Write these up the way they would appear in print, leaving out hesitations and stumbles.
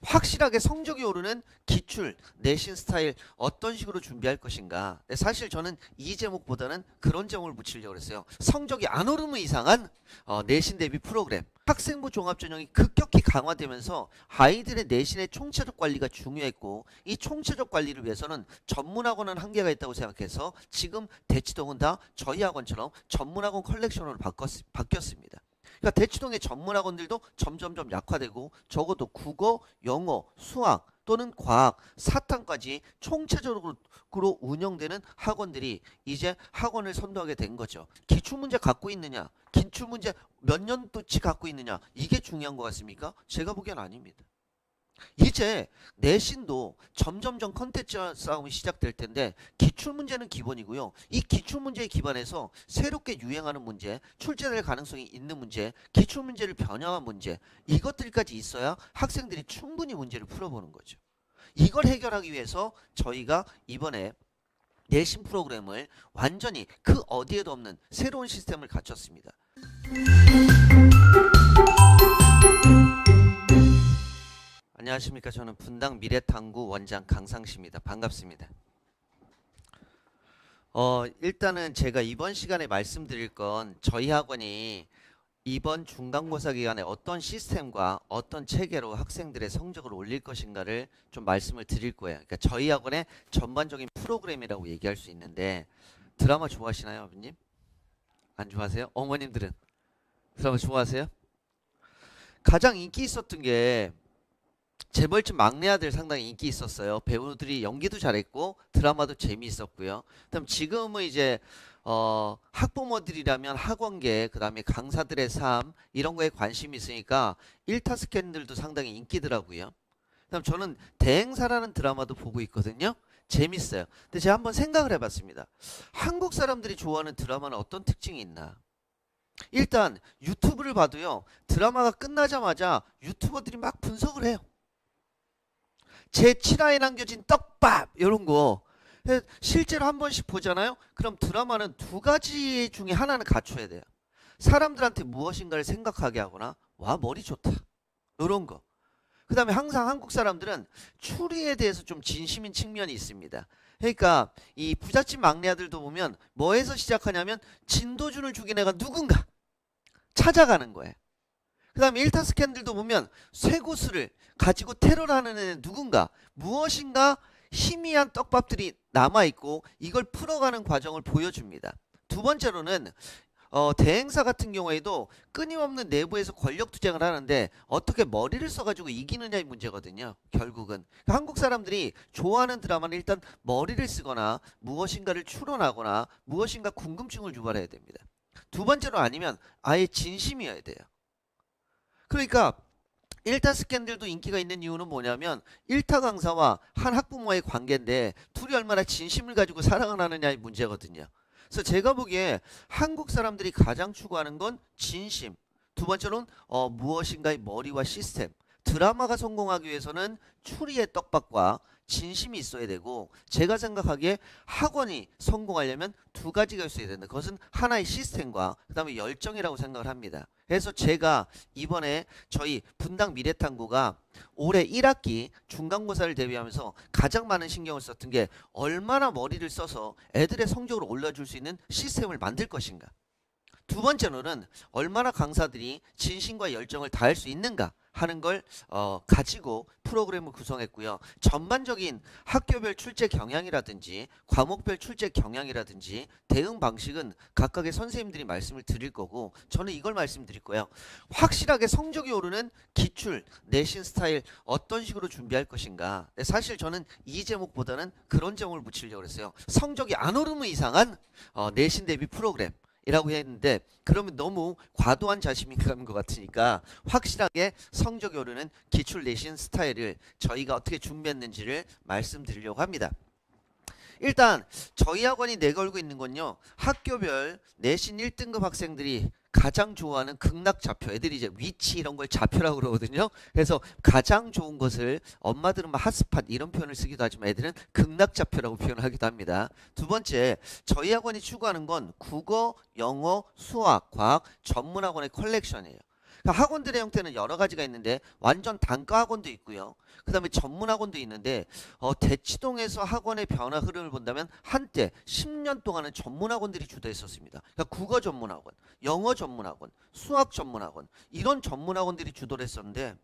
확실하게 성적이 오르는 기출, 내신 스타일 어떤 식으로 준비할 것인가. 사실 저는 이 제목보다는 그런 제목을 붙이려고 했어요. 성적이 안 오르는 이상한 내신 대비 프로그램. 학생부 종합전형이 급격히 강화되면서 아이들의 내신의 총체적 관리가 중요했고, 이 총체적 관리를 위해서는 전문학원은 한계가 있다고 생각해서 지금 대치동은 다 저희 학원처럼 전문학원 컬렉션으로 바뀌었습니다. 그러니까 대치동의 전문학원들도 점점점 약화되고, 적어도 국어, 영어, 수학 또는 과학, 사탐까지 총체적으로 운영되는 학원들이 이제 학원을 선도하게 된 거죠. 기출문제 갖고 있느냐, 기출문제 몇 년도치 갖고 있느냐, 이게 중요한 것 같습니까? 제가 보기엔 아닙니다. 이제 내신도 점점점 컨텐츠 싸움이 시작될 텐데, 기출문제는 기본이고요. 이 기출문제에 기반해서 새롭게 유행하는 문제, 출제될 가능성이 있는 문제, 기출문제를 변형한 문제, 이것들까지 있어야 학생들이 충분히 문제를 풀어보는 거죠. 이걸 해결하기 위해서 저희가 이번에 내신 프로그램을 완전히 그 어디에도 없는 새로운 시스템을 갖췄습니다. 안녕하십니까. 저는 분당 미래탐구 원장 강상시입니다. 반갑습니다. 일단은 제가 이번 시간에 말씀드릴 건 저희 학원이 이번 중간고사 기간에 어떤 시스템과 어떤 체계로 학생들의 성적을 올릴 것인가를 좀 말씀을 드릴 거예요. 그러니까 저희 학원의 전반적인 프로그램이라고 얘기할 수 있는데, 드라마 좋아하시나요, 아버님? 안 좋아하세요? 어머님들은 드라마 좋아하세요? 가장 인기 있었던 게 재벌집 막내 아들 상당히 인기 있었어요. 배우들이 연기도 잘했고 드라마도 재미있었고요. 그다음 지금은 이제 학부모들이라면 학원계, 그다음에 강사들의 삶 이런 거에 관심이 있으니까 일타 스캔들도 상당히 인기더라고요. 그다음 저는 대행사라는 드라마도 보고 있거든요. 재밌어요. 근데 제가 한번 생각을 해봤습니다. 한국 사람들이 좋아하는 드라마는 어떤 특징이 있나? 일단 유튜브를 봐도요, 드라마가 끝나자마자 유튜버들이 막 분석을 해요. 제7화에 남겨진 떡밥 이런 거 실제로 한 번씩 보잖아요. 그럼 드라마는 두 가지 중에 하나는 갖춰야 돼요. 사람들한테 무엇인가를 생각하게 하거나, 와 머리 좋다 이런 거. 그 다음에 항상 한국 사람들은 추리에 대해서 좀 진심인 측면이 있습니다. 그러니까 이 부잣집 막내 아들도 보면 뭐에서 시작하냐면, 진도준을 죽인 애가 누군가 찾아가는 거예요. 그 다음에 일타 스캔들도 보면 쇠고수를 가지고 테러를 하는 애는 누군가, 무엇인가 희미한 떡밥들이 남아있고 이걸 풀어가는 과정을 보여줍니다. 두 번째로는 대행사 같은 경우에도 끊임없는 내부에서 권력 투쟁을 하는데 어떻게 머리를 써가지고 이기느냐의 문제거든요. 결국은 한국 사람들이 좋아하는 드라마는 일단 머리를 쓰거나 무엇인가를 추론하거나 무엇인가 궁금증을 유발해야 됩니다. 두 번째로 아니면 아예 진심이어야 돼요. 그러니까 일타 스캔들도 인기가 있는 이유는 뭐냐면, 일타 강사와 한 학부모의 관계인데 둘이 얼마나 진심을 가지고 사랑을 하느냐의 문제거든요. 그래서 제가 보기에 한국 사람들이 가장 추구하는 건 진심, 두 번째로는 무엇인가의 머리와 시스템. 드라마가 성공하기 위해서는 추리의 떡밥과 진심이 있어야 되고, 제가 생각하기에 학원이 성공하려면 두 가지가 있어야 된다. 그것은 하나의 시스템과 그 다음에 열정이라고 생각을 합니다. 그래서 제가 이번에 저희 분당 미래탐구가 올해 1학기 중간고사를 대비하면서 가장 많은 신경을 썼던 게, 얼마나 머리를 써서 애들의 성적을 올려줄 수 있는 시스템을 만들 것인가. 두 번째로는 얼마나 강사들이 진심과 열정을 다할 수 있는가 하는 걸 가지고 프로그램을 구성했고요. 전반적인 학교별 출제 경향이라든지 과목별 출제 경향이라든지 대응 방식은 각각의 선생님들이 말씀을 드릴 거고, 저는 이걸 말씀드릴 거예요. 확실하게 성적이 오르는 기출, 내신 스타일 어떤 식으로 준비할 것인가. 사실 저는 이 제목보다는 그런 제목을 붙이려고 했어요. 성적이 안 오르는 이상한 내신 대비 프로그램 이라고 했는데, 그러면 너무 과도한 자신감인 것 같으니까 확실하게 성적이 오르는 기출 내신 스타일을 저희가 어떻게 준비했는지를 말씀드리려고 합니다. 일단 저희 학원이 내걸고 있는 건요, 학교별 내신 1등급 학생들이 가장 좋아하는 극락좌표, 애들이 이제 위치 이런 걸 좌표라고 그러거든요. 그래서 가장 좋은 것을, 엄마들은 막 핫스팟 이런 표현을 쓰기도 하지만 애들은 극락좌표라고 표현하기도 합니다. 두 번째, 저희 학원이 추구하는 건 국어, 영어, 수학, 과학 전문학원의 컬렉션이에요. 그러니까 학원들의 형태는 여러 가지가 있는데 완전 단과 학원도 있고요. 그 다음에 전문 학원도 있는데 대치동에서 학원의 변화 흐름을 본다면 한때 10년 동안은 전문 학원들이 주도했었습니다. 그러니까 국어 전문 학원, 영어 전문 학원, 수학 전문 학원 이런 전문 학원들이 주도를 했었는데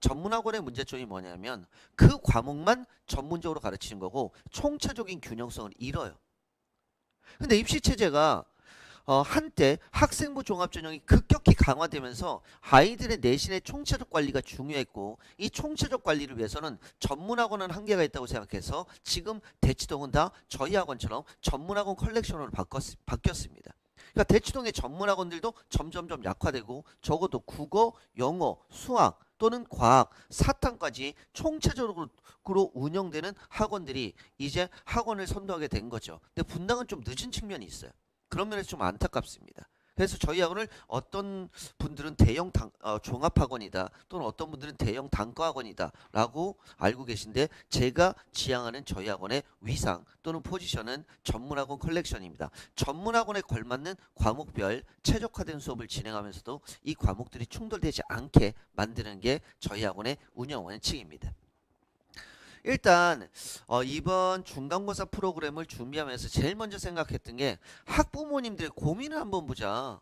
전문 학원의 문제점이 뭐냐면 그 과목만 전문적으로 가르치는 거고 총체적인 균형성을 잃어요. 근데 입시체제가 한때 학생부 종합전형이 급격히 강화되면서 아이들의 내신의 총체적 관리가 중요했고 이 총체적 관리를 위해서는 전문학원은 한계가 있다고 생각해서 지금 대치동은 다 저희 학원처럼 전문학원 컬렉션으로 바뀌었습니다. 그러니까 대치동의 전문학원들도 점점점 약화되고 적어도 국어, 영어, 수학 또는 과학, 사탐까지 총체적으로 운영되는 학원들이 이제 학원을 선도하게 된 거죠. 근데 분당은 좀 늦은 측면이 있어요. 그런 면에서 좀 안타깝습니다. 그래서 저희 학원을 어떤 분들은 대형 종합학원이다 또는 어떤 분들은 대형 단과학원이다 라고 알고 계신데 제가 지향하는 저희 학원의 위상 또는 포지션은 전문학원 컬렉션입니다. 전문학원에 걸맞는 과목별 최적화된 수업을 진행하면서도 이 과목들이 충돌되지 않게 만드는 게 저희 학원의 운영 원칙입니다. 일단 이번 중간고사 프로그램을 준비하면서 제일 먼저 생각했던 게 학부모님들의 고민을 한번 보자.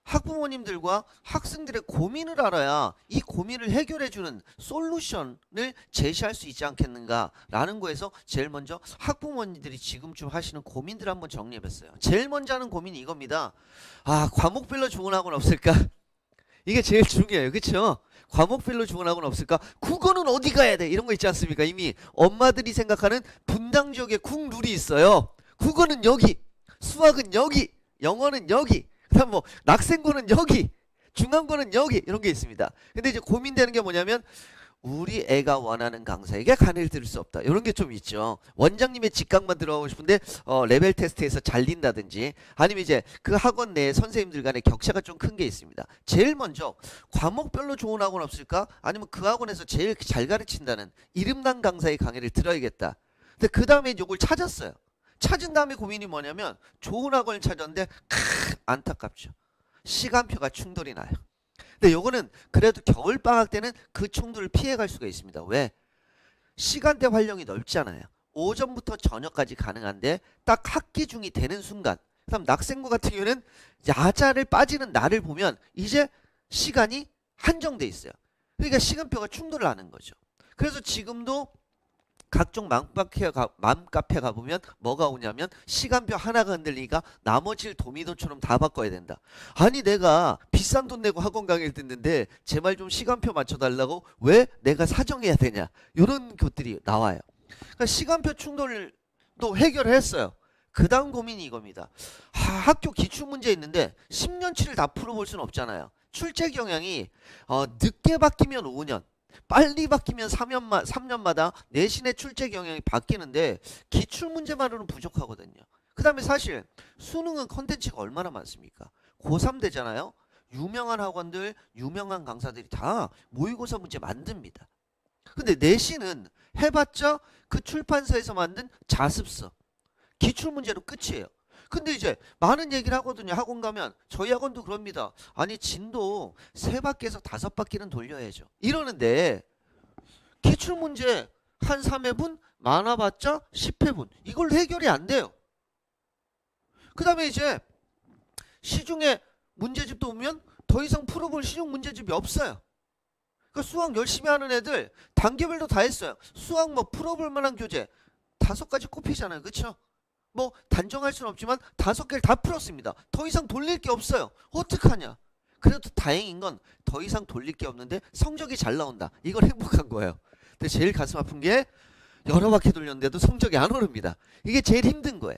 학부모님들과 학생들의 고민을 알아야 이 고민을 해결해주는 솔루션을 제시할 수 있지 않겠는가라는 거에서 제일 먼저 학부모님들이 지금쯤 하시는 고민들을 한번 정리해봤어요. 제일 먼저 하는 고민이 이겁니다. 아, 과목별로 좋은 학원 없을까? 이게 제일 중요해요. 그쵸? 과목별로 좋은 학원 없을까? 국어는 어디 가야 돼? 이런 거 있지 않습니까? 이미 엄마들이 생각하는 분당 지역에 국룰이 있어요. 국어는 여기, 수학은 여기, 영어는 여기, 그다음 뭐 낙생고는 여기, 중간고는 여기 이런 게 있습니다. 근데 이제 고민되는 게 뭐냐면 우리 애가 원하는 강사에게 강의를 들을 수 없다. 이런 게 좀 있죠. 원장님의 직강만 들어가고 싶은데 레벨 테스트에서 잘린다든지 아니면 이제 그 학원 내 선생님들 간의 격차가 좀 큰 게 있습니다. 제일 먼저 과목별로 좋은 학원 없을까? 아니면 그 학원에서 제일 잘 가르친다는 이름난 강사의 강의를 들어야겠다. 근데 그 다음에 이걸 찾았어요. 찾은 다음에 고민이 뭐냐면 좋은 학원을 찾았는데 안타깝죠. 시간표가 충돌이 나요. 근데 요거는 그래도 겨울방학 때는 그 충돌을 피해갈 수가 있습니다. 왜? 시간대 활용이 넓잖아요. 오전부터 저녁까지 가능한데 딱 학기 중이 되는 순간 그다음 낙생고 같은 경우는 야자를 빠지는 날을 보면 이제 시간이 한정돼 있어요. 그러니까 시간표가 충돌을 하는 거죠. 그래서 지금도 각종 맘카페 가보면 뭐가 오냐면 시간표 하나가 흔들리니까 나머지를 도미노처럼 다 바꿔야 된다. 아니 내가 비싼 돈 내고 학원 강의를 듣는데 제발 좀 시간표 맞춰달라고 왜 내가 사정해야 되냐. 이런 것들이 나와요. 그러니까 시간표 충돌도 해결을 했어요. 그 다음 고민이 이겁니다. 학교 기출문제 있는데 10년치를 다 풀어볼 수는 없잖아요. 출제 경향이 늦게 바뀌면 5년 빨리 바뀌면 3년마다 내신의 출제 경향이 바뀌는데 기출문제만으로는 부족하거든요. 그 다음에 사실 수능은 컨텐츠가 얼마나 많습니까? 고3 되잖아요. 유명한 학원들, 유명한 강사들이 다 모의고사 문제 만듭니다. 근데 내신은 해봤자 그 출판사에서 만든 자습서, 기출문제로 끝이에요. 근데 이제 많은 얘기를 하거든요. 학원 가면 저희 학원도 그럽니다. 아니 진도 3바퀴에서 5바퀴는 돌려야죠. 이러는데 기출문제 한 3회분 많아봤자 10회분 이걸로 해결이 안 돼요. 그 다음에 이제 시중에 문제집도 오면 더 이상 풀어볼 시중 문제집이 없어요. 그러니까 수학 열심히 하는 애들 단계별로 다 했어요. 수학 뭐 풀어볼 만한 교재 5가지 꼽히잖아요. 그쵸? 뭐 단정할 수는 없지만 5개를 다 풀었습니다. 더 이상 돌릴 게 없어요. 어떡하냐. 그래도 다행인 건 더 이상 돌릴 게 없는데 성적이 잘 나온다. 이건 행복한 거예요. 근데 제일 가슴 아픈 게 여러 바퀴 돌렸는데도 성적이 안 오릅니다. 이게 제일 힘든 거예요.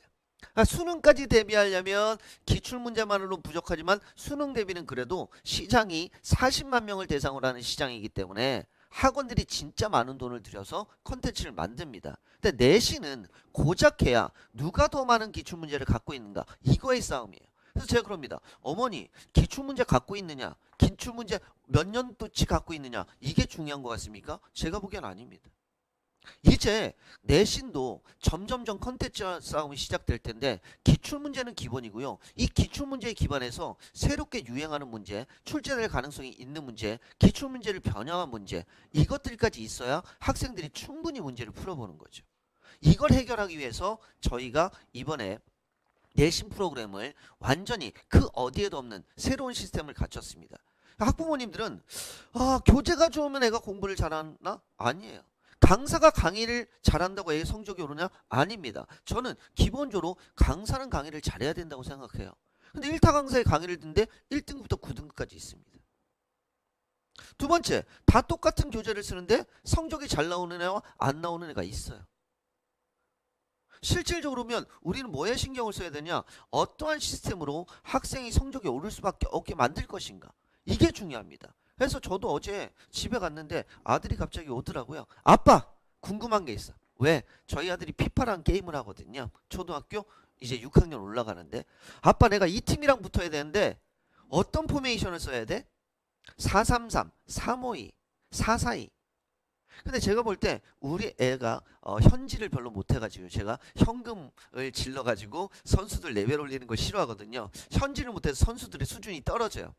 수능까지 대비하려면 기출문제만으로는 부족하지만 수능 대비는 그래도 시장이 40만 명을 대상으로 하는 시장이기 때문에 학원들이 진짜 많은 돈을 들여서 컨텐츠를 만듭니다. 근데 내신은 고작 해야 누가 더 많은 기출문제를 갖고 있는가 이거의 싸움이에요. 그래서 제가 그럽니다. 어머니 기출문제 갖고 있느냐 기출문제 몇 년도치 갖고 있느냐 이게 중요한 것 같습니까? 제가 보기엔 아닙니다. 이제 내신도 점점점 컨텐츠 싸움이 시작될 텐데 기출문제는 기본이고요. 이 기출문제에 기반해서 새롭게 유행하는 문제, 출제될 가능성이 있는 문제, 기출문제를 변형한 문제 이것들까지 있어야 학생들이 충분히 문제를 풀어보는 거죠. 이걸 해결하기 위해서 저희가 이번에 내신 프로그램을 완전히 그 어디에도 없는 새로운 시스템을 갖췄습니다. 학부모님들은 교재가 좋으면 애가 공부를 잘하나? 아니에요. 강사가 강의를 잘한다고 애의 성적이 오르냐? 아닙니다. 저는 기본적으로 강사는 강의를 잘해야 된다고 생각해요. 근데 1타 강사의 강의를 듣는데 1등급부터 9등급까지 있습니다. 두 번째, 다 똑같은 교재를 쓰는데 성적이 잘 나오는 애와 안 나오는 애가 있어요. 실질적으로 보면 우리는 뭐에 신경을 써야 되냐? 어떠한 시스템으로 학생이 성적이 오를 수밖에 없게 만들 것인가? 이게 중요합니다. 그래서 저도 어제 집에 갔는데 아들이 갑자기 오더라고요. 아빠, 궁금한 게 있어. 왜? 저희 아들이 피파라는 게임을 하거든요. 초등학교 이제 6학년 올라가는데 아빠, 내가 이 팀이랑 붙어야 되는데 어떤 포메이션을 써야 돼? 4-3-3, 3-5-2, 4-4-2. 근데 제가 볼 때 우리 애가 현질을 별로 못해가지고 제가 현금을 질러가지고 선수들 레벨 올리는 걸 싫어하거든요. 현질을 못해서 선수들의 수준이 떨어져요.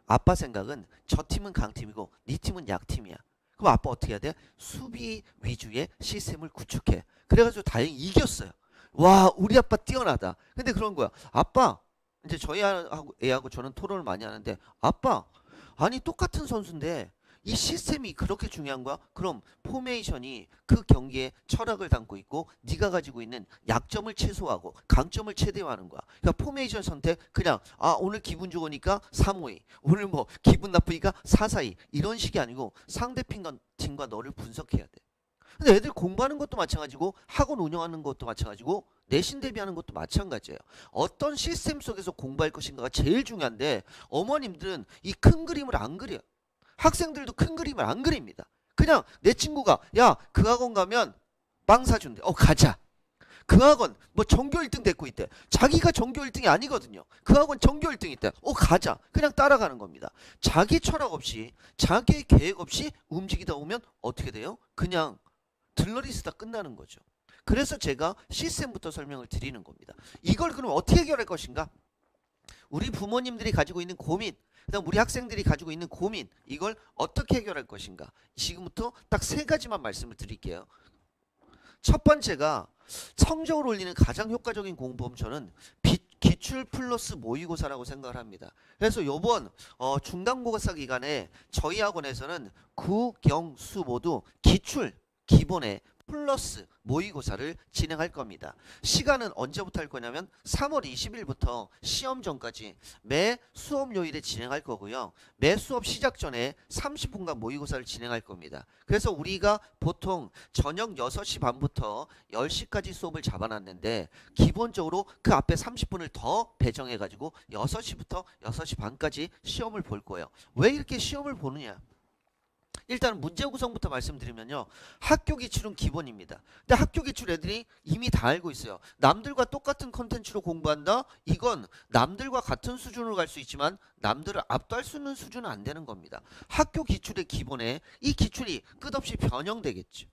아빠 생각은 저 팀은 강팀이고 네 팀은 약팀이야. 그럼 아빠 어떻게 해야 돼? 수비 위주의 시스템을 구축해. 그래가지고 다행히 이겼어요. 와, 우리 아빠 뛰어나다. 근데 그런 거야. 아빠, 이제 저희 애하고 저는 토론을 많이 하는데 아빠, 아니 똑같은 선수인데 이 시스템이 그렇게 중요한 거야? 그럼 포메이션이 그 경기에 철학을 담고 있고 네가 가지고 있는 약점을 최소화하고 강점을 최대화하는 거야. 그러니까 포메이션 선택 그냥 오늘 기분 좋으니까 3-5-2 오늘 뭐 기분 나쁘니까 4-4-2 이런 식이 아니고 상대팀과 너를 분석해야 돼. 근데 애들 공부하는 것도 마찬가지고 학원 운영하는 것도 마찬가지고 내신 대비하는 것도 마찬가지예요. 어떤 시스템 속에서 공부할 것인가가 제일 중요한데 어머님들은 이 큰 그림을 안 그려요. 학생들도 큰 그림을 안 그립니다. 그냥 내 친구가 야, 그 학원 가면 빵 사준대. 가자. 그 학원 뭐 전교 1등 됐고 있대. 자기가 전교 1등이 아니거든요. 그 학원 전교 1등 있대. 가자. 그냥 따라가는 겁니다. 자기 철학 없이 자기 계획 없이 움직이다 보면 어떻게 돼요? 그냥 들러리 쓰다 끝나는 거죠. 그래서 제가 시스템부터 설명을 드리는 겁니다. 이걸 그럼 어떻게 해결할 것인가? 우리 부모님들이 가지고 있는 고민, 그다음 우리 학생들이 가지고 있는 고민, 이걸 어떻게 해결할 것인가? 지금부터 딱 3가지만 말씀을 드릴게요. 첫 번째가 성적을 올리는 가장 효과적인 공부법, 저는 기출 플러스 모의고사라고 생각을 합니다. 그래서 요번 중간고사 기간에 저희 학원에서는 구, 경, 수 모두 기출 기본에 플러스 모의고사를 진행할 겁니다. 시간은 언제부터 할 거냐면 3월 20일부터 시험 전까지 매 수업 요일에 진행할 거고요. 매 수업 시작 전에 30분간 모의고사를 진행할 겁니다. 그래서 우리가 보통 저녁 6시 반부터 10시까지 수업을 잡아놨는데 기본적으로 그 앞에 30분을 더 배정해 가지고 6시부터 6시 반까지 시험을 볼 거예요. 왜 이렇게 시험을 보느냐? 일단 문제 구성부터 말씀드리면요. 학교 기출은 기본입니다. 근데 학교 기출 애들이 이미 다 알고 있어요. 남들과 똑같은 컨텐츠로 공부한다? 이건 남들과 같은 수준으로 갈 수 있지만 남들을 압도할 수 있는 수준은 안 되는 겁니다. 학교 기출의 기본에 이 기출이 끝없이 변형되겠죠.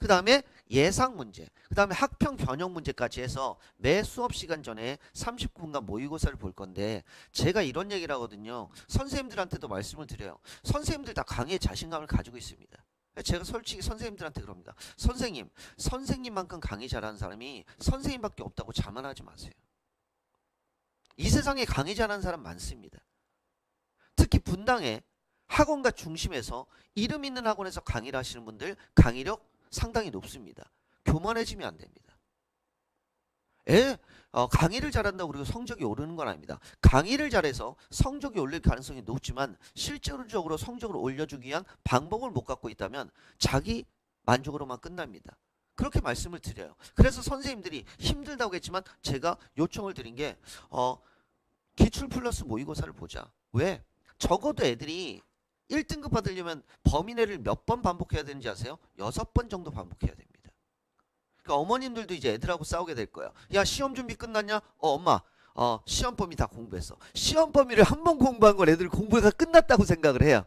그 다음에 예상 문제, 그 다음에 학평 변형 문제까지 해서 매 수업 시간 전에 30분간 모의고사를 볼 건데 제가 이런 얘기를 하거든요. 선생님들한테도 말씀을 드려요. 선생님들 다 강의에 자신감을 가지고 있습니다. 제가 솔직히 선생님들한테 그럽니다. 선생님만큼 강의 잘하는 사람이 선생님밖에 없다고 자만하지 마세요. 이 세상에 강의 잘하는 사람 많습니다. 특히 분당에 학원가 중심에서 이름 있는 학원에서 강의를 하시는 분들 강의력 상당히 높습니다. 교만해지면 안 됩니다. 강의를 잘한다고 그리고 성적이 오르는 건 아닙니다. 강의를 잘해서 성적이 올릴 가능성이 높지만 실제로적으로 성적을 올려주기 위한 방법을 못 갖고 있다면 자기 만족으로만 끝납니다. 그렇게 말씀을 드려요. 그래서 선생님들이 힘들다고 했지만 제가 요청을 드린 게 기출 플러스 모의고사를 보자. 왜? 적어도 애들이 1등급 받으려면 범위내를 몇 번 반복해야 되는지 아세요? 6번 정도 반복해야 됩니다. 그러니까 어머님들도 이제 애들하고 싸우게 될 거예요. 야, 시험 준비 끝났냐? 엄마, 시험 범위 다 공부했어. 시험 범위를 한 번 공부한 걸 애들 공부가 끝났다고 생각을 해요.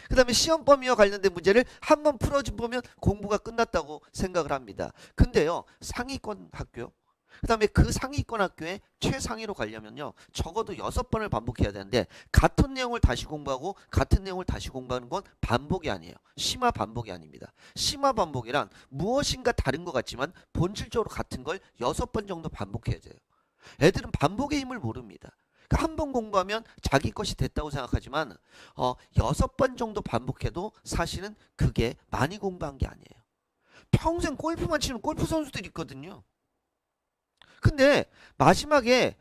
그 다음에 시험 범위와 관련된 문제를 한번 풀어보면 공부가 끝났다고 생각을 합니다. 근데요, 상위권 학교, 그 다음에 그 상위권 학교에 최상위로 가려면요, 적어도 6번을 반복해야 되는데, 같은 내용을 다시 공부하고 같은 내용을 다시 공부하는 건 반복이 아니에요. 심화 반복이 아닙니다. 심화 반복이란 무엇인가 다른 것 같지만 본질적으로 같은 걸 6번 정도 반복해야 돼요. 애들은 반복의 힘을 모릅니다. 한 번 공부하면 자기 것이 됐다고 생각하지만 6번 정도 반복해도 사실은 그게 많이 공부한 게 아니에요. 평생 골프만 치는 골프 선수들이 있거든요. 근데 마지막에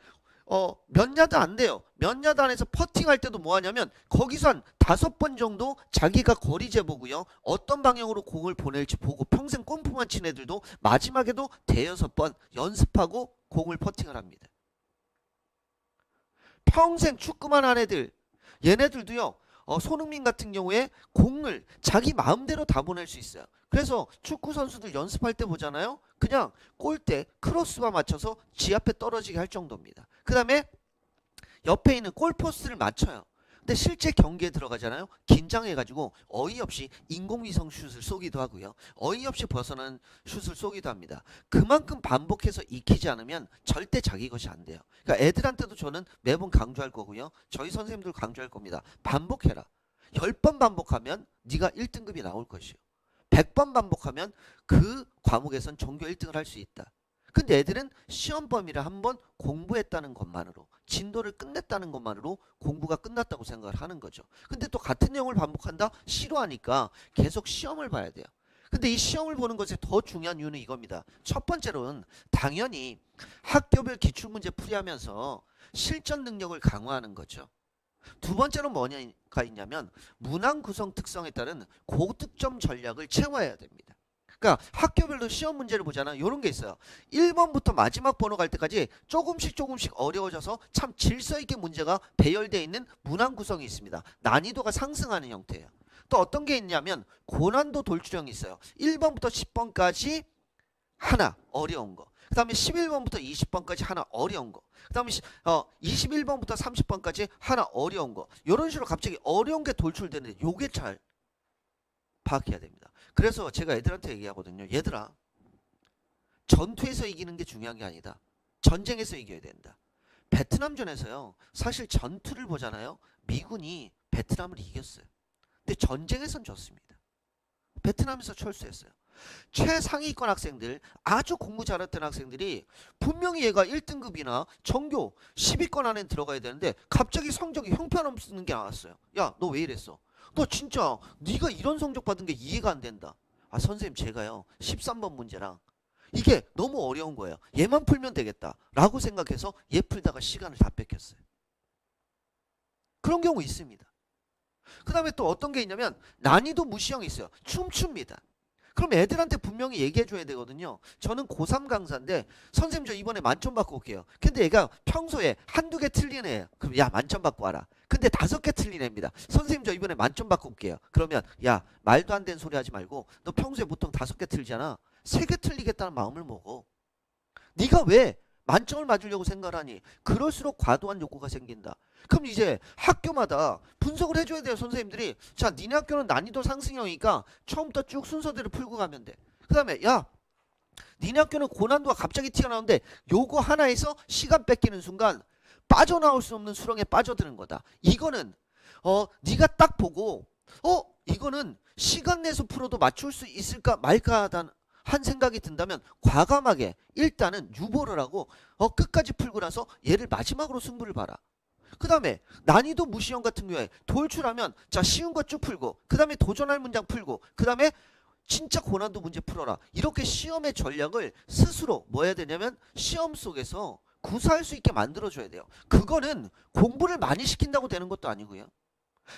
몇 야드 안 돼요. 몇 야드 안에서 퍼팅할 때도 뭐 하냐면 거기서 한 5번 정도 자기가 거리 재보고요, 어떤 방향으로 공을 보낼지 보고, 평생 골프만 친 애들도 마지막에도 대여섯 번 연습하고 공을 퍼팅을 합니다. 평생 축구만 한 애들, 얘네들도요, 손흥민 같은 경우에 공을 자기 마음대로 다 보낼 수 있어요. 그래서 축구 선수들 연습할 때 보잖아요. 그냥 골대 크로스바 맞춰서 지 앞에 떨어지게 할 정도입니다. 그 다음에 옆에 있는 골포스트를 맞춰요. 근데 실제 경기에 들어가잖아요. 긴장해가지고 어이없이 인공위성 슛을 쏘기도 하고요, 어이없이 벗어난 슛을 쏘기도 합니다. 그만큼 반복해서 익히지 않으면 절대 자기 것이 안 돼요. 그러니까 애들한테도 저는 매번 강조할 거고요, 저희 선생님들 강조할 겁니다. 반복해라. 10번 반복하면 네가 1등급이 나올 것이요, 100번 반복하면 그 과목에선 전교 1등을 할 수 있다. 근데 애들은 시험 범위를 한번 공부했다는 것만으로, 진도를 끝냈다는 것만으로 공부가 끝났다고 생각을 하는 거죠. 근데 또 같은 내용을 반복한다? 싫어하니까 계속 시험을 봐야 돼요. 근데 이 시험을 보는 것의 더 중요한 이유는 이겁니다. 첫 번째로는 당연히 학교별 기출문제 풀이하면서 실전 능력을 강화하는 거죠. 두 번째로 뭐가 있냐면 문항 구성 특성에 따른 고득점 전략을 채워야 됩니다. 그러니까 학교별로 시험 문제를 보잖아. 이런 게 있어요. 1번부터 마지막 번호 갈 때까지 조금씩 어려워져서 참 질서 있게 문제가 배열되어 있는 문항 구성이 있습니다. 난이도가 상승하는 형태예요. 또 어떤 게 있냐면 고난도 돌출형이 있어요. 1번부터 10번까지 하나 어려운 거, 그 다음에 11번부터 20번까지 하나 어려운 거, 그 다음에 21번부터 30번까지 하나 어려운 거, 이런 식으로 갑자기 어려운 게 돌출되는데 요게 잘 파악해야 됩니다. 그래서 제가 애들한테 얘기하거든요. 얘들아, 전투에서 이기는 게 중요한 게 아니다. 전쟁에서 이겨야 된다. 베트남전에서요, 사실 전투를 보잖아요. 미군이 베트남을 이겼어요. 근데 전쟁에선 졌습니다. 베트남에서 철수했어요. 최상위권 학생들, 아주 공부 잘했던 학생들이 분명히 얘가 1등급이나 전교 10위권 안에 들어가야 되는데 갑자기 성적이 형편없는 게 나왔어요. 야, 너 왜 이랬어? 너 진짜 네가 이런 성적 받은 게 이해가 안 된다. 아, 선생님, 제가요 13번 문제랑 이게 너무 어려운 거예요. 얘만 풀면 되겠다 라고 생각해서 얘 풀다가 시간을 다 뺏겼어요. 그런 경우 있습니다. 그 다음에 또 어떤 게 있냐면 난이도 무시형이 있어요. 춤춥니다. 그럼 애들한테 분명히 얘기해 줘야 되거든요. 저는 고3 강사인데 선생님 저 이번에 만점 받고 올게요. 근데 얘가 평소에 한두 개 틀린 애예요. 그럼 야, 만점 받고 와라. 근데 5개 틀린 애입니다. 선생님 저 이번에 만점 받고 올게요. 그러면 야, 말도 안 되는 소리 하지 말고 너 평소에 보통 5개 틀잖아. 3개 틀리겠다는 마음을 먹어. 네가 왜 만점을 맞으려고 생각하니? 그럴수록 과도한 욕구가 생긴다. 그럼 이제 학교마다 분석을 해줘야 돼요. 선생님들이. 자, 니네 학교는 난이도 상승형이니까 처음부터 쭉 순서대로 풀고 가면 돼. 그 다음에 야, 니네 학교는 고난도가 갑자기 튀어나오는데 요거 하나에서 시간 뺏기는 순간 빠져나올 수 없는 수렁에 빠져드는 거다. 이거는 네가 딱 보고 이거는 시간 내서 풀어도 맞출 수 있을까 말까 한 생각이 든다면 과감하게 일단은 유보를 하고 끝까지 풀고 나서 얘를 마지막으로 승부를 봐라. 그 다음에 난이도 무시형 같은 경우에 돌출하면 자, 쉬운 거 쭉 풀고, 그 다음에 도전할 문장 풀고, 그 다음에 진짜 고난도 문제 풀어라. 이렇게 시험의 전략을 스스로 뭐 해야 되냐면 시험 속에서 구사할 수 있게 만들어줘야 돼요. 그거는 공부를 많이 시킨다고 되는 것도 아니고요,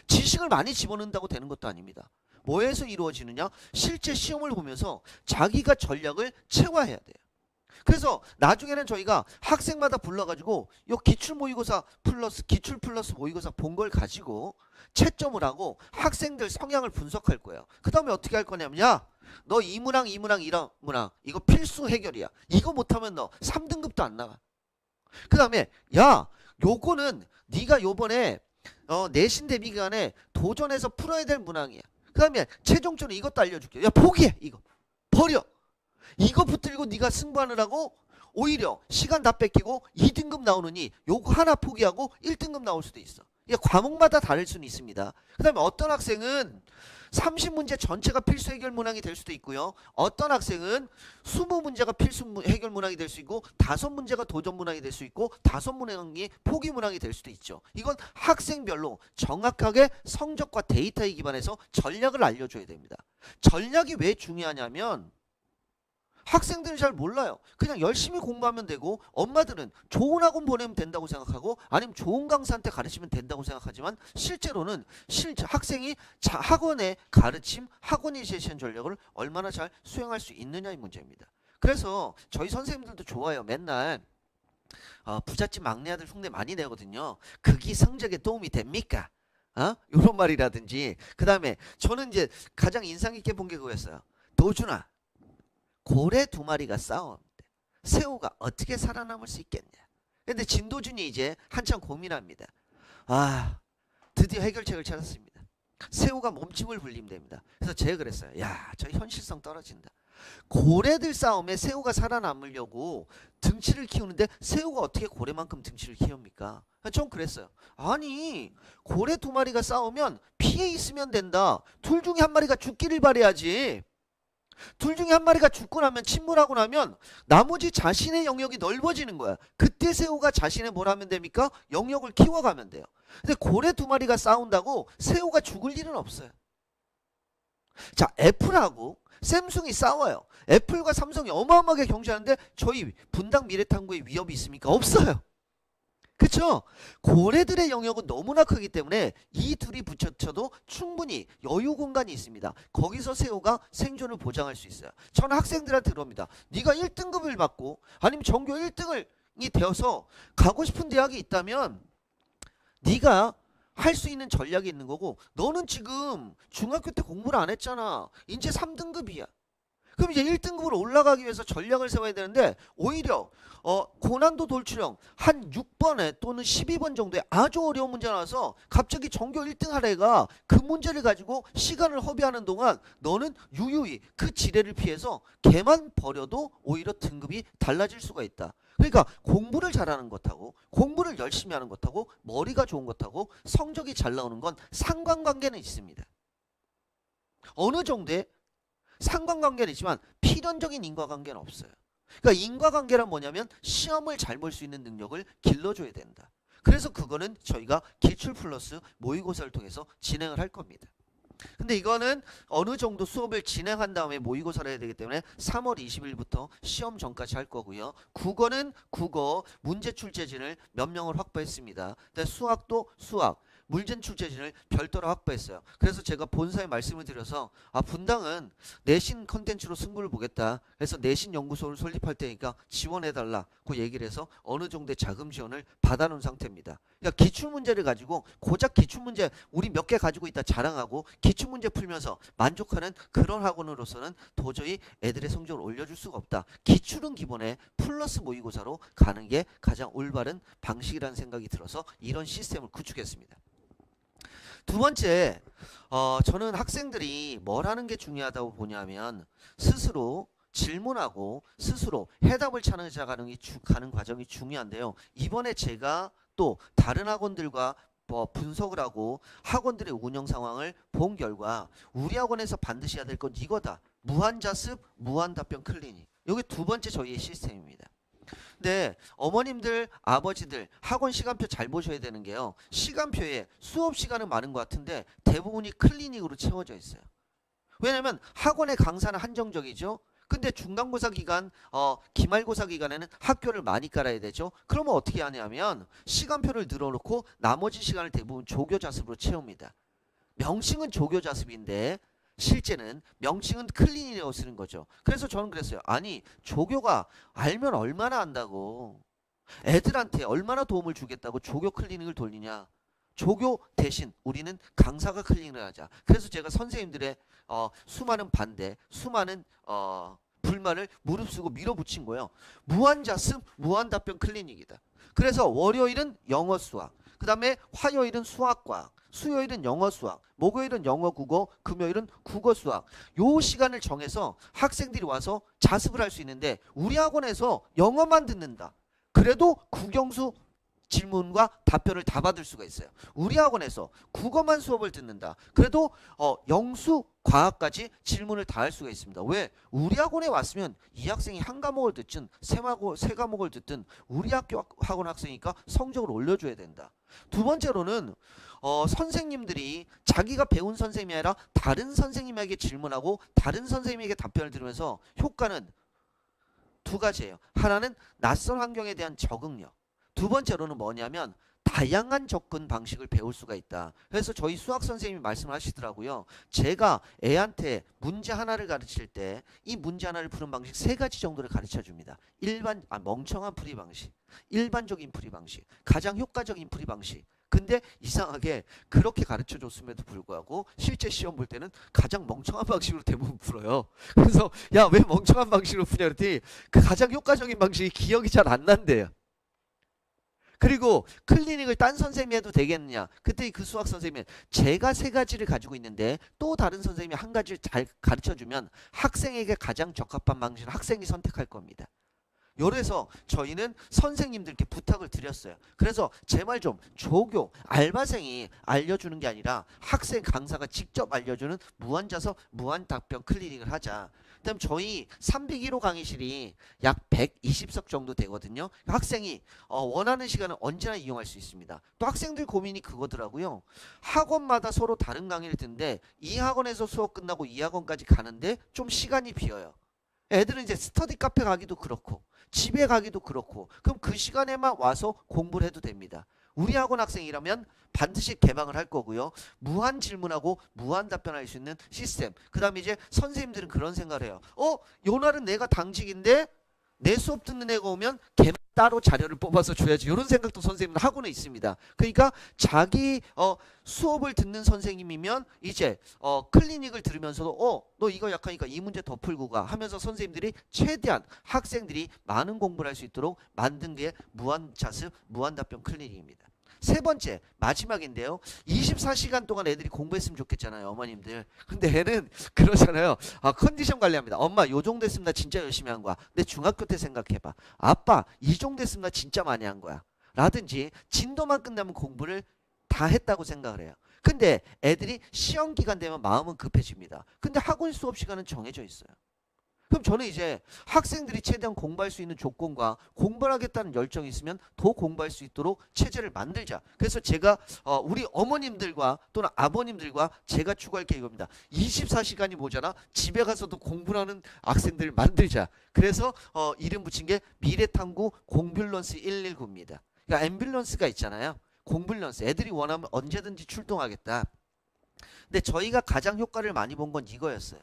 지식을 많이 집어넣는다고 되는 것도 아닙니다. 뭐에서 이루어지느냐? 실제 시험을 보면서 자기가 전략을 체화해야 돼요. 그래서 나중에는 저희가 학생마다 불러가지고 요 기출 모의고사 플러스 기출 플러스 모의고사 본 걸 가지고 채점을 하고 학생들 성향을 분석할 거예요. 그 다음에 어떻게 할 거냐면, 야, 너 이 문항 이 문항 이런 문항 이거 필수 해결이야. 이거 못하면 너 3등급도 안 나가. 그 다음에 야, 요거는 네가 요번에 내신 대비 기간에 도전해서 풀어야 될 문항이야. 그 다음에 최종적으로 이것도 알려줄게. 야, 포기해. 이거 버려. 이거 붙들고 네가 승부하느라고 오히려 시간 다 뺏기고 2등급 나오느니 요거 하나 포기하고 1등급 나올 수도 있어. 이게 과목마다 다를 수는 있습니다. 그 다음에 어떤 학생은 30문제 전체가 필수 해결 문항이 될 수도 있고요. 어떤 학생은 20문제가 필수 해결 문항이 될 수 있고 5문제가 도전 문항이 될 수 있고 5문항이 포기 문항이 될 수도 있죠. 이건 학생별로 정확하게 성적과 데이터에 기반해서 전략을 알려줘야 됩니다. 전략이 왜 중요하냐면 학생들은 잘 몰라요. 그냥 열심히 공부하면 되고 엄마들은 좋은 학원 보내면 된다고 생각하고 아니면 좋은 강사한테 가르치면 된다고 생각하지만 실제로는 학생이 학원의 가르침, 학원이 제시한 전략을 얼마나 잘 수행할 수 있느냐의 문제입니다. 그래서 저희 선생님들도 좋아요. 맨날 부잣집 막내 아들 흉내 많이 내거든요. 그게 성적에 도움이 됩니까? 이런 말이라든지 그 다음에 저는 이제 가장 인상 깊게 본 게 그거였어요. 도준아, 고래 2마리가 싸웠는데 새우가 어떻게 살아남을 수 있겠냐. 근데 진도준이 이제 한참 고민합니다. 드디어 해결책을 찾았습니다. 새우가 몸집을 불리면 됩니다. 그래서 제가 그랬어요. 야, 저 현실성 떨어진다. 고래들 싸움에 새우가 살아남으려고 등치를 키우는데 새우가 어떻게 고래만큼 등치를 키웁니까? 전 그랬어요. 아니, 고래 2마리가 싸우면 피해 있으면 된다. 둘 중에 한 마리가 죽기를 바라야지. 둘 중에 한 마리가 죽고 나면 침몰하고 나면 나머지 자신의 영역이 넓어지는 거야. 그때 새우가 자신의 뭘 하면 됩니까? 영역을 키워가면 돼요. 근데 고래 2마리가 싸운다고 새우가 죽을 일은 없어요. 자, 애플하고 샘숭이 싸워요. 애플과 삼성이 어마어마하게 경쟁하는데 저희 분당 미래탐구에 위협이 있습니까? 없어요. 그쵸? 고래들의 영역은 너무나 크기 때문에 이 둘이 붙여도 충분히 여유 공간이 있습니다. 거기서 새우가 생존을 보장할 수 있어요. 저는 학생들한테 그럽니다. 네가 1등급을 받고 아니면 전교 1등이 되어서 가고 싶은 대학이 있다면 네가 할 수 있는 전략이 있는 거고 너는 지금 중학교 때 공부를 안 했잖아. 이제 3등급이야. 그럼 이제 1등급으로 올라가기 위해서 전략을 세워야 되는데 오히려 고난도 돌출형 한 6번에 또는 12번 정도의 아주 어려운 문제 나와서 갑자기 전교 1등 하래가 그 문제를 가지고 시간을 허비하는 동안 너는 유유히 그 지뢰를 피해서 걔만 버려도 오히려 등급이 달라질 수가 있다. 그러니까 공부를 잘하는 것하고 공부를 열심히 하는 것하고 머리가 좋은 것하고 성적이 잘 나오는 건 상관관계는 있습니다. 어느 정도의 상관관계는 있지만 필연적인 인과관계는 없어요. 그러니까 인과관계란 뭐냐면 시험을 잘 볼 수 있는 능력을 길러줘야 된다. 그래서 그거는 저희가 기출 플러스 모의고사를 통해서 진행을 할 겁니다. 근데 이거는 어느 정도 수업을 진행한 다음에 모의고사를 해야 되기 때문에 3월 20일부터 시험 전까지 할 거고요. 국어는 국어 문제 출제진을 몇 명을 확보했습니다. 근데 수학도 수학 문제 출제진을 별도로 확보했어요. 그래서 제가 본사에 말씀을 드려서 분당은 내신 컨텐츠로 승부를 보겠다. 그래서 내신 연구소를 설립할 테니까 지원해달라고 얘기를 해서 어느 정도의 자금 지원을 받아놓은 상태입니다. 그러니까 기출문제를 가지고 고작 기출문제 우리 몇 개 가지고 있다 자랑하고 기출문제 풀면서 만족하는 그런 학원으로서는 도저히 애들의 성적을 올려줄 수가 없다. 기출은 기본에 플러스 모의고사로 가는 게 가장 올바른 방식이라는 생각이 들어서 이런 시스템을 구축했습니다. 두 번째, 저는 학생들이 뭘 하는 게 중요하다고 보냐면 스스로 질문하고 스스로 해답을 찾아가는 과정이 중요한데요. 이번에 제가 또 다른 학원들과 분석을 하고 학원들의 운영 상황을 본 결과 우리 학원에서 반드시 해야 될 건 이거다. 무한자습, 무한답변 클리닉. 이게 두 번째 저희의 시스템입니다. 근데 어머님들, 아버지들 학원 시간표 잘 보셔야 되는 게요. 시간표에 수업 시간은 많은 것 같은데 대부분이 클리닉으로 채워져 있어요. 왜냐면 학원의 강사는 한정적이죠. 근데 중간고사 기간, 기말고사 기간에는 학교를 많이 깔아야 되죠. 그러면 어떻게 하냐면 시간표를 늘어놓고 나머지 시간을 대부분 조교자습으로 채웁니다. 명칭은 조교자습인데 실제는 명칭은 클리닉이라고 쓰는 거죠. 그래서 저는 그랬어요. 아니 조교가 알면 얼마나 안다고 애들한테 얼마나 도움을 주겠다고 조교 클리닉을 돌리냐. 조교 대신 우리는 강사가 클리닉을 하자. 그래서 제가 선생님들의 수많은 반대, 수많은 불만을 무릅쓰고 밀어붙인 거예요. 무한자습, 무한답변 클리닉이다. 그래서 월요일은 영어 수학, 그 다음에 화요일은 수학과학, 수요일은 영어 수학, 목요일은 영어 국어, 금요일은 국어 수학. 요 시간을 정해서 학생들이 와서 자습을 할 수 있는데 우리 학원에서 영어만 듣는다. 그래도 국영수 질문과 답변을 다 받을 수가 있어요. 우리 학원에서 국어만 수업을 듣는다. 그래도 영수 과학까지 질문을 다 할 수가 있습니다. 왜? 우리 학원에 왔으면 이 학생이 한 과목을 듣든 세 과목을 듣든 우리 학원 학생이니까 성적을 올려줘야 된다. 두 번째로는 선생님들이 자기가 배운 선생님이 아니라 다른 선생님에게 질문하고 다른 선생님에게 답변을 들으면서 효과는 두 가지예요. 하나는 낯선 환경에 대한 적응력. 두 번째로는 뭐냐면 다양한 접근 방식을 배울 수가 있다. 그래서 저희 수학 선생님이 말씀을 하시더라고요. 제가 애한테 문제 하나를 가르칠 때 이 문제 하나를 푸는 방식 세 가지 정도를 가르쳐 줍니다. 멍청한 풀이 방식, 일반적인 풀이 방식, 가장 효과적인 풀이 방식. 근데 이상하게 그렇게 가르쳐 줬음에도 불구하고 실제 시험 볼 때는 가장 멍청한 방식으로 대부분 풀어요. 그래서 야, 왜 멍청한 방식으로 푸냐 그랬더니 그 가장 효과적인 방식이 기억이 잘 안 난대요. 그리고 클리닉을 딴 선생님이 해도 되겠느냐. 그때 그 수학 선생님이 제가 세 가지를 가지고 있는데 또 다른 선생님이 한 가지를 잘 가르쳐주면 학생에게 가장 적합한 방식을 학생이 선택할 겁니다. 요래서 저희는 선생님들께 부탁을 드렸어요. 그래서 제 말 좀 조교, 알바생이 알려주는 게 아니라 학생 강사가 직접 알려주는 무한자석, 무한답변 클리닉을 하자. 그다음 저희 301호 강의실이 약 120석 정도 되거든요. 학생이 원하는 시간은 언제나 이용할 수 있습니다. 또 학생들 고민이 그거더라고요. 학원마다 서로 다른 강의를 듣는데 이 학원에서 수업 끝나고 이 학원까지 가는데 좀 시간이 비어요. 애들은 이제 스터디 카페 가기도 그렇고 집에 가기도 그렇고 그럼 그 시간에만 와서 공부를 해도 됩니다. 우리 학원 학생이라면 반드시 개방을 할 거고요. 무한 질문하고 무한 답변할 수 있는 시스템. 그 다음에 이제 선생님들은 그런 생각을 해요. 요 날은 내가 당직인데 내 수업 듣는 애가 오면 걔 따로 자료를 뽑아서 줘야지. 이런 생각도 선생님은 학원에 있습니다. 그러니까 자기 수업을 듣는 선생님이면 이제 클리닉을 들으면서도 너 이거 약하니까 이 문제 더 풀고 가 하면서 선생님들이 최대한 학생들이 많은 공부를 할 수 있도록 만든 게 무한자습 무한답변 클리닉입니다. 세 번째 마지막인데요. 24시간 동안 애들이 공부했으면 좋겠잖아요. 어머님들. 근데 애는 그러잖아요. 컨디션 관리합니다. 엄마 요 정도 했으면 나 진짜 열심히 한 거야. 내 중학교 때 생각해봐. 아빠 이 정도 했으면 나 진짜 많이 한 거야. 라든지 진도만 끝나면 공부를 다 했다고 생각을 해요. 근데 애들이 시험 기간 되면 마음은 급해집니다. 근데 학원 수업 시간은 정해져 있어요. 그럼 저는 이제 학생들이 최대한 공부할 수 있는 조건과 공부를 하겠다는 열정이 있으면 더 공부할 수 있도록 체제를 만들자. 그래서 제가 우리 어머님들과 또는 아버님들과 제가 추구할 게 이겁니다. 24시간이 모자라 집에 가서도 공부를 하는 학생들을 만들자. 그래서 이름 붙인 게 미래탐구 공뷸런스 119입니다. 그러니까 앰뷸런스가 있잖아요. 공뷸런스. 애들이 원하면 언제든지 출동하겠다. 근데 저희가 가장 효과를 많이 본 건 이거였어요.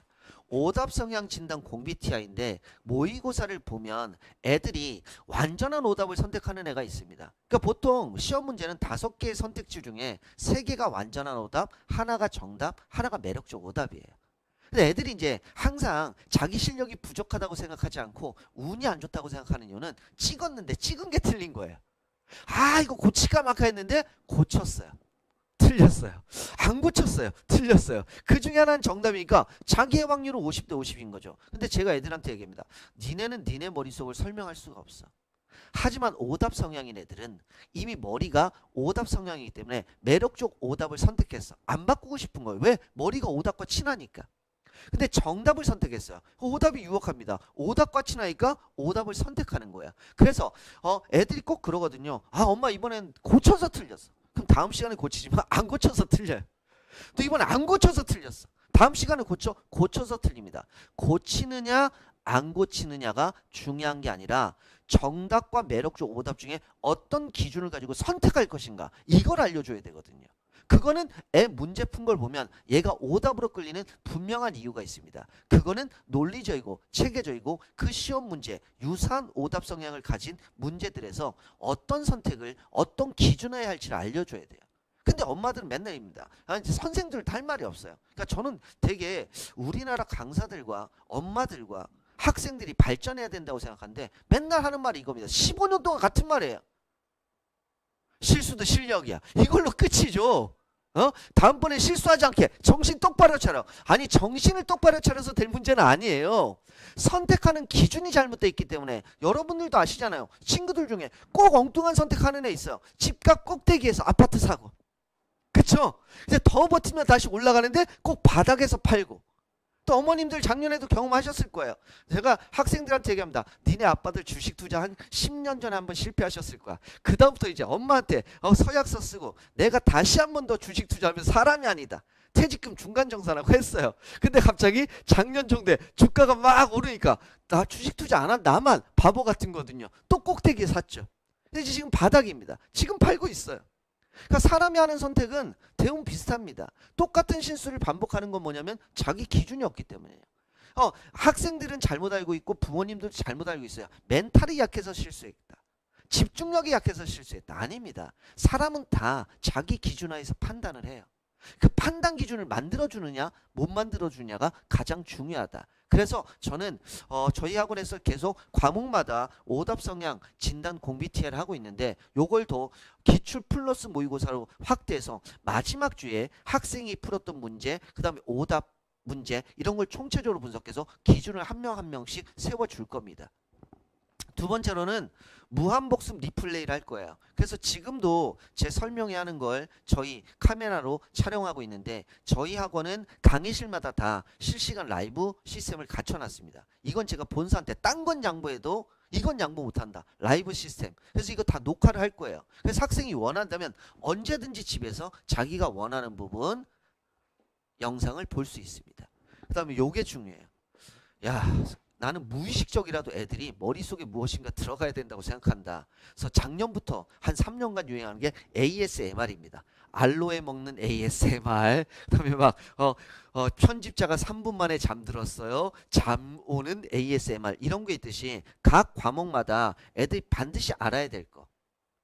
오답 성향 진단 공BTI인데 모의고사를 보면 애들이 완전한 오답을 선택하는 애가 있습니다. 그러니까 보통 시험 문제는 5개의 선택지 중에 3개가 완전한 오답, 하나가 정답, 하나가 매력적 오답이에요. 근데 애들이 이제 항상 자기 실력이 부족하다고 생각하지 않고 운이 안 좋다고 생각하는 이유는 찍었는데 찍은 게 틀린 거예요. 이거 고칠까 말까 했는데 고쳤어요. 틀렸어요. 안 고쳤어요. 틀렸어요. 그 중에 하나는 정답이니까 자기의 확률은 50대 50인 거죠. 근데 제가 애들한테 얘기합니다. 니네는 니네 머릿속을 설명할 수가 없어. 하지만 오답 성향인 애들은 이미 머리가 오답 성향이기 때문에 매력적 오답을 선택했어. 안 바꾸고 싶은 거예요. 왜? 머리가 오답과 친하니까. 근데 정답을 선택했어요. 오답이 유혹합니다. 오답과 친하니까 오답을 선택하는 거야. 그래서 애들이 꼭 그러거든요. 엄마 이번엔 고쳐서 틀렸어. 그럼 다음 시간에 고치지만 안 고쳐서 틀려요. 또 이번에 안 고쳐서 틀렸어. 다음 시간에 고쳐서 틀립니다. 고치느냐 안 고치느냐가 중요한 게 아니라 정답과 매력적 오답 중에 어떤 기준을 가지고 선택할 것인가 이걸 알려줘야 되거든요. 그거는 애 문제 푼 걸 보면 얘가 오답으로 끌리는 분명한 이유가 있습니다. 그거는 논리적이고 체계적이고 그 시험 문제 유사한 오답 성향을 가진 문제들에서 어떤 선택을 어떤 기준에 해야 할지를 알려줘야 돼요. 근데 엄마들은 맨날입니다. 선생님들 할 말이 없어요. 그러니까 저는 되게 우리나라 강사들과 엄마들과 학생들이 발전해야 된다고 생각하는데 맨날 하는 말이 이겁니다. 15년 동안 같은 말이에요. 실수도 실력이야. 이걸로 끝이죠. 다음번에 실수하지 않게 정신 똑바로 차려. 아니, 정신을 똑바로 차려서 될 문제는 아니에요. 선택하는 기준이 잘못되어 있기 때문에. 여러분들도 아시잖아요. 친구들 중에 꼭 엉뚱한 선택하는 애 있어요. 집값 꼭대기에서 아파트 사고. 그쵸? 이제 더 버티면 다시 올라가는데 꼭 바닥에서 팔고. 또 어머님들 작년에도 경험하셨을 거예요. 제가 학생들한테 얘기합니다. 니네 아빠들 주식 투자 한 10년 전에 한번 실패하셨을 거야. 그 다음부터 이제 엄마한테 서약서 쓰고 내가 다시 한 번 더 주식 투자하면 사람이 아니다. 퇴직금 중간 정산하고 했어요. 근데 갑자기 작년 정도에 주가가 막 오르니까 나 주식 투자 안 한 나만 바보 같은 거거든요. 또 꼭대기에 샀죠. 근데 지금 바닥입니다. 지금 팔고 있어요. 그러니까 사람이 하는 선택은 대부분 비슷합니다. 똑같은 실수를 반복하는 건 뭐냐면 자기 기준이 없기 때문이에요. 학생들은 잘못 알고 있고 부모님들도 잘못 알고 있어요. 멘탈이 약해서 실수했다. 집중력이 약해서 실수했다. 아닙니다. 사람은 다 자기 기준하에서 판단을 해요. 그 판단 기준을 만들어주느냐 못 만들어주느냐가 가장 중요하다. 그래서 저는 저희 학원에서 계속 과목마다 오답 성향 진단 공비 TL을 하고 있는데 요걸 더 기출 플러스 모의고사로 확대해서 마지막 주에 학생이 풀었던 문제 그 다음에 오답 문제 이런 걸 총체적으로 분석해서 기준을 한 명 한 명씩 세워줄 겁니다. 두 번째로는 무한복습 리플레이를 할 거예요. 그래서 지금도 제 설명회 하는 걸 저희 카메라로 촬영하고 있는데 저희 학원은 강의실마다 다 실시간 라이브 시스템을 갖춰놨습니다. 이건 제가 본사한테 딴 건 양보해도 이건 양보 못한다. 라이브 시스템. 그래서 이거 다 녹화를 할 거예요. 그래서 학생이 원한다면 언제든지 집에서 자기가 원하는 부분 영상을 볼 수 있습니다. 그 다음에 요게 중요해요. 야, 나는 무의식적이라도 애들이 머릿속에 무엇인가 들어가야 된다고 생각한다. 그래서 작년부터 한 3년간 유행하는 게 ASMR입니다. 알로에 먹는 ASMR. 그다음에 막 편집자가 3분 만에 잠들었어요. 잠 오는 ASMR 이런 게 있듯이 각 과목마다 애들이 반드시 알아야 될 거.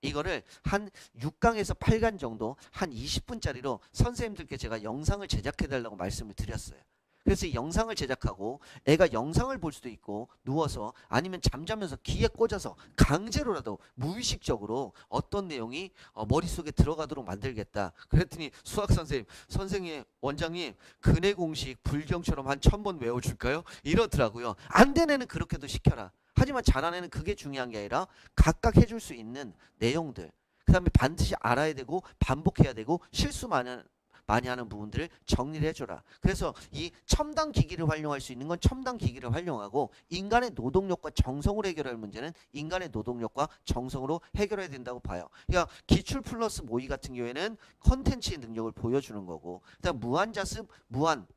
이거를 한 6강에서 8강 정도 한 20분짜리로 선생님들께 제가 영상을 제작해 달라고 말씀을 드렸어요. 그래서 이 영상을 제작하고 애가 영상을 볼 수도 있고 누워서 아니면 잠자면서 귀에 꽂아서 강제로라도 무의식적으로 어떤 내용이 머릿속에 들어가도록 만들겠다. 그랬더니 수학 선생님 원장님 근해 공식 불경처럼 한 1000번 외워줄까요? 이러더라고요. 안 된 애는 그렇게도 시켜라. 하지만 잘하는 애는 그게 중요한 게 아니라 각각 해줄 수 있는 내용들 그 다음에 반드시 알아야 되고 반복해야 되고 실수 많이 하는 부분들을 정리를 해줘라. 그래서 이 첨단 기기를 활용할 수 있는 건 첨단 기기를 활용하고 인간의 노동력과 정성으로 해결할 문제는 인간의 노동력과 정성으로 해결해야 된다고 봐요. 그러니까 기출 플러스 모의 같은 경우에는 컨텐츠의 능력을 보여주는 거고 그다음 무한자습, 무한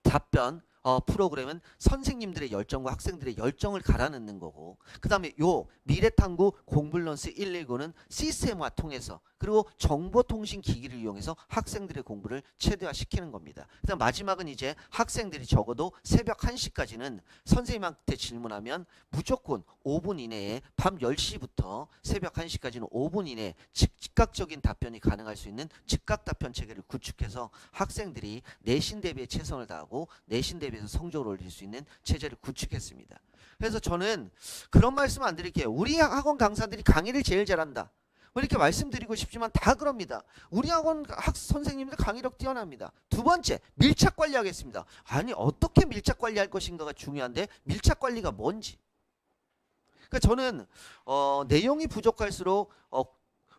답변 프로그램은 선생님들의 열정과 학생들의 열정을 갈아넣는 거고 그 다음에 요 미래탐구 공블런스 119는 시스템화 통해서 그리고 정보통신기기를 이용해서 학생들의 공부를 최대화시키는 겁니다. 그 다음 마지막은 이제 학생들이 적어도 새벽 1시까지는 선생님한테 질문하면 무조건 5분 이내에 밤 10시부터 새벽 1시까지는 5분 이내에 즉각적인 답변이 가능할 수 있는 즉각답변 체계를 구축해서 학생들이 내신 대비에 최선을 다하고 내신 대비해서 성적을 올릴 수 있는 체제를 구축했습니다. 그래서 저는 그런 말씀 안 드릴게요. 우리 학원 강사들이 강의를 제일 잘한다. 뭐 이렇게 말씀드리고 싶지만 다 그럽니다. 우리 학원 선생님들 강의력 뛰어납니다. 두 번째, 밀착 관리하겠습니다. 아니 어떻게 밀착 관리할 것인가가 중요한데 밀착 관리가 뭔지. 그러니까 저는 내용이 부족할수록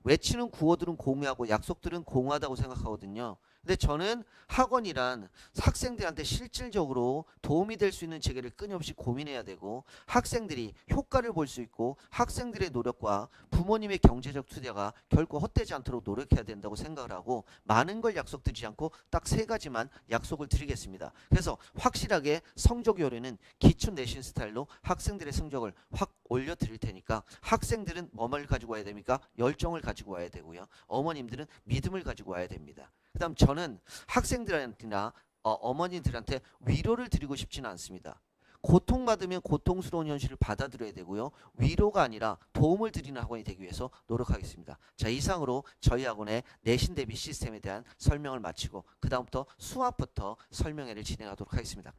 외치는 구호들은 공유하고 약속들은 공유하다고 생각하거든요. 근데 저는 학원이란 학생들한테 실질적으로 도움이 될 수 있는 체계를 끊임없이 고민해야 되고 학생들이 효과를 볼 수 있고 학생들의 노력과 부모님의 경제적 투자가 결코 헛되지 않도록 노력해야 된다고 생각을 하고 많은 걸 약속드리지 않고 딱 3가지만 약속을 드리겠습니다. 그래서 확실하게 성적 요령은 기초 내신 스타일로 학생들의 성적을 확 올려드릴 테니까 학생들은 뭐를 가지고 와야 됩니까? 열정을 가지고 와야 되고요. 어머님들은 믿음을 가지고 와야 됩니다. 그 다음 저는 학생들한테나 어머니들한테 위로를 드리고 싶지는 않습니다. 고통받으면 고통스러운 현실을 받아들여야 되고요. 위로가 아니라 도움을 드리는 학원이 되기 위해서 노력하겠습니다. 자, 이상으로 저희 학원의 내신 대비 시스템에 대한 설명을 마치고 그 다음부터 수학부터 설명회를 진행하도록 하겠습니다.